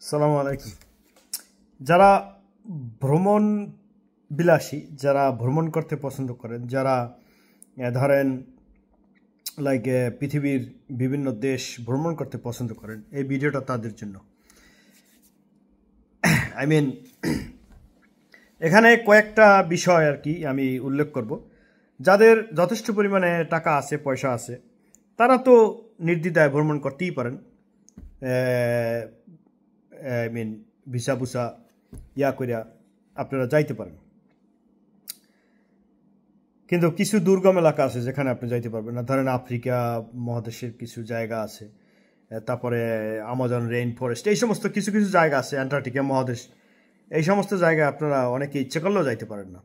সালামু আলাইকুম। যারা ভ্রমণ বিলাসী, যারা ভ্রমণ করতে পছন্দ করেন, যারা ধরেন লাইক পৃথিবীর বিভিন্ন দেশ ভ্রমণ করতে পছন্দ করেন, এই ভিডিওটা তাদের জন্য। আই মিন এখানে কয়েকটা বিষয় আর কি আমি উল্লেখ করব। যাদের যথেষ্ট পরিমাণে টাকা আছে, পয়সা আছে, তারা তো নির্দ্বিধায় ভ্রমণ করতেই পারেন। আই মিন ভিসা বুসা ইয়া করিয়া আপনারা যাইতে পারেন। কিন্তু কিছু দুর্গম এলাকা আছে যেখানে আপনি যাইতে পারবেন না। ধরেন আফ্রিকা মহাদেশের কিছু জায়গা আছে, তারপরে আমাজন রেইন ফরেস্ট, এই সমস্ত কিছু কিছু জায়গা আছে, অ্যান্টার্কটিকা মহাদেশ, এই সমস্ত জায়গায় আপনারা অনেকে ইচ্ছে করলেও যাইতে পারেন না।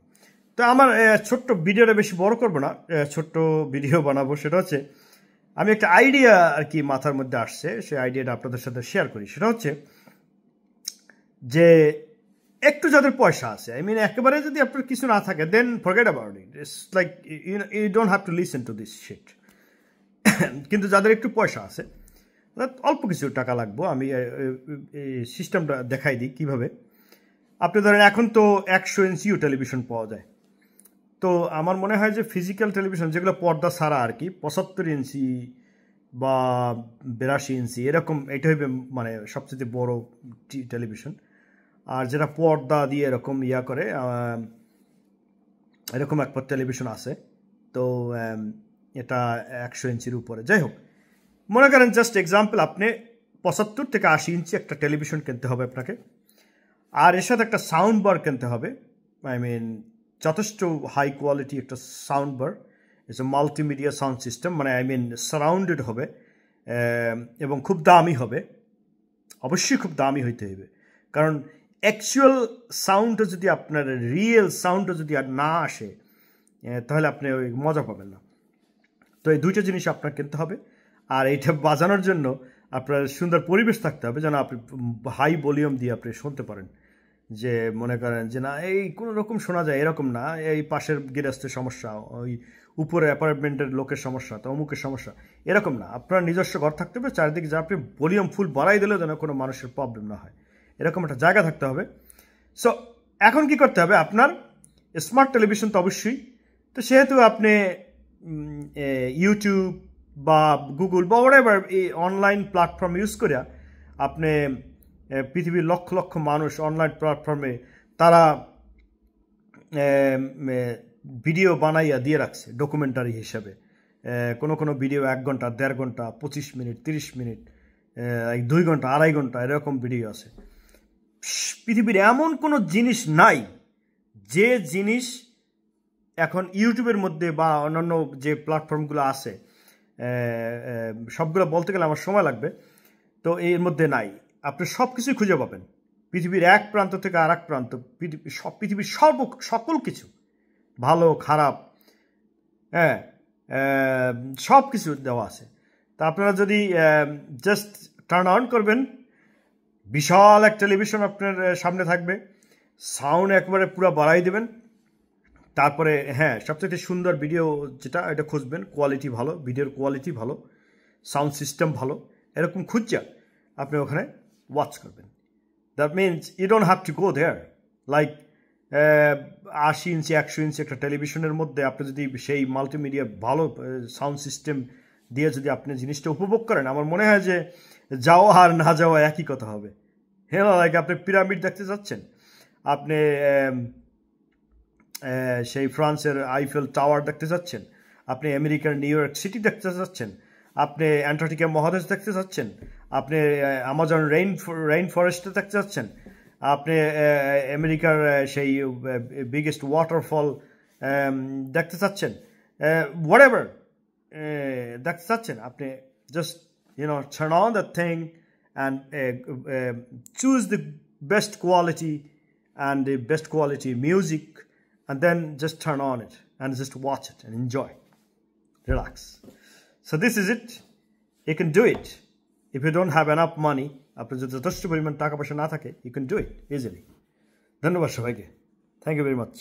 তো আমার ছোট্ট ভিডিওটা বেশি বড় করবো না, ছোট্ট ভিডিও বানাবো। সেটা হচ্ছে আমি একটা আইডিয়া আর কি মাথার মধ্যে আসছে, সেই আইডিয়াটা আপনাদের সাথে শেয়ার করি। সেটা হচ্ছে যে একটু যাদের পয়সা আছে, আই মিন একেবারে যদি আপনার কিছু না থাকে, then forget about it, it's like you don't have to listen to this shit. কিন্তু যাদের একটু পয়সা আছে, অল্প কিছু টাকা লাগবে, আমি সিস্টেমটা দেখাই দিই কীভাবে। আপনি ধরেন এখন তো 100 ইঞ্চিও টেলিভিশন পাওয়া যায়। তো আমার মনে হয় যে ফিজিক্যাল টেলিভিশন যেগুলো পর্দা ছাড়া আর কি, 75 ইঞ্চি বা 82 ইঞ্চি এরকম, এটা হইবে মানে সবচেয়ে বড় টেলিভিশন। আর যেটা পর্দা দিয়ে এরকম ইয়া করে, এরকম একটা টেলিভিশন আছে। তো এটা 100 ইঞ্চির উপরে। যাই হোক, মনে করেন জাস্ট এক্সাম্পল, আপনি 75 থেকে 80 ইঞ্চি একটা টেলিভিশন কিনতে হবে আপনাকে। আর এর সাথে একটা সাউন্ড বার কিনতে হবে, আই মিন যথেষ্ট হাই কোয়ালিটি একটা sound bar. It's a multimedia sound system, মানে আই মিন সারাউন্ডেড হবে এবং খুব দামি হবে। অবশ্যই খুব দামি হইতে হবে, কারণ অ্যাকচুয়াল সাউন্ডটা যদি আপনার রিয়েল সাউন্ডটা যদি আর না আসে, তাহলে আপনি ওই মজা পাবেন না। তো এই দুইটা জিনিস আপনার কিনতে হবে। আর এইটা বাজানোর জন্য আপনার সুন্দর পরিবেশ থাকতে হবে, যেন আপনি হাই ভলিউম দিয়ে আপনি শুনতে পারেন। যে মনে করেন যে না, এই কোনো রকম শোনা যায় এরকম না, এই পাশের গৃহস্থের সমস্যা, ওই উপরে অ্যাপার্টমেন্টের লোকের সমস্যা, তো অমুকের সমস্যা, এরকম না। আপনার নিজস্ব ঘর থাকতে হবে, চারিদিকে যা আপনি ভলিউম ফুল বাড়াই দিলেও যেন কোনো মানুষের প্রবলেম না হয়, এরকম একটা জায়গা থাকতে হবে। সো এখন কি করতে হবে, আপনার স্মার্ট টেলিভিশন তো অবশ্যই। তো সেহেতু আপনি ইউটিউব বা গুগল বা হোয়াটএভার এই অনলাইন প্ল্যাটফর্ম ইউজ করে আপনি পৃথিবীর লক্ষ লক্ষ মানুষ অনলাইন প্ল্যাটফর্মে তারা ভিডিও বানাইয়া দিয়ে রাখছে ডকুমেন্টারি হিসেবে। কোনো ভিডিও 1 ঘন্টা, 1.5 ঘন্টা, 25 মিনিট, 30 মিনিট, 2 ঘন্টা, 2.5 ঘন্টা, এরকম ভিডিও আছে। পৃথিবীর এমন কোনো জিনিস নাই যে জিনিস এখন ইউটিউবের মধ্যে বা অন্যান্য যে প্ল্যাটফর্মগুলো আছে, সবগুলো বলতে গেলে আমার সময় লাগবে, তো এর মধ্যে নাই। আপনি সব কিছুই খুঁজে পাবেন পৃথিবীর এক প্রান্ত থেকে আর এক প্রান্ত, পৃথিবীর সকল কিছু, ভালো খারাপ, হ্যাঁ, সব কিছু দেওয়া আছে। তা আপনারা যদি জাস্ট টার্ন অন করবেন, বিশাল এক টেলিভিশন আপনার সামনে থাকবে, সাউন্ড একবারে পুরো বাড়াই দেবেন। তারপরে হ্যাঁ, সবচেয়ে সুন্দর ভিডিও যেটা, এটা খুঁজবেন, কোয়ালিটি ভালো, ভিডিওর কোয়ালিটি ভালো, সাউন্ড সিস্টেম ভালো, এরকম খুঁজছেন আপনি ওখানে ওয়াচ করবেন। That means you don't have to go there. Like 80 inch 100 inch একটা টেলিভিশনের মধ্যে আপনি যদি সেই মাল্টিমিডিয়া ভালো সাউন্ড সিস্টেম দিয়ে যদি আপনি জিনিসটা উপভোগ করেন, আমার মনে হয় যে যাওয়া আর না যাওয়া একই কথা হবে। হ্যাঁ, লাইক আপনি পিরামিড দেখতে যাচ্ছেন, আপনি সেই ফ্রান্সের আইফেল টাওয়ার দেখতে যাচ্ছেন, আপনি আমেরিকার নিউ ইয়র্ক সিটি দেখতে যাচ্ছেন, আপনি অ্যান্টার্কটিকা মহাদেশ দেখতে যাচ্ছেন, আপনি আমাজন রেইন ফরেস্ট দেখতে যাচ্ছেন, আপনি আমেরিকার সেই বিগেস্ট ওয়াটারফল দেখতে চাচ্ছেন, হোয়াটএভার দেখতে চাচ্ছেন, আপনি just turn on the thing and choose the best quality and the best quality music, and then just turn on it and just watch it and enjoy, relax. So this is it. You can do it. If you don't have enough money, আপনার যদি যথেষ্ট পরিমাণ টাকা পয়সা না থাকে, you can do it easily. ধন্যবাদ সবাইকে, থ্যাংক ইউ ভেরি মাচ।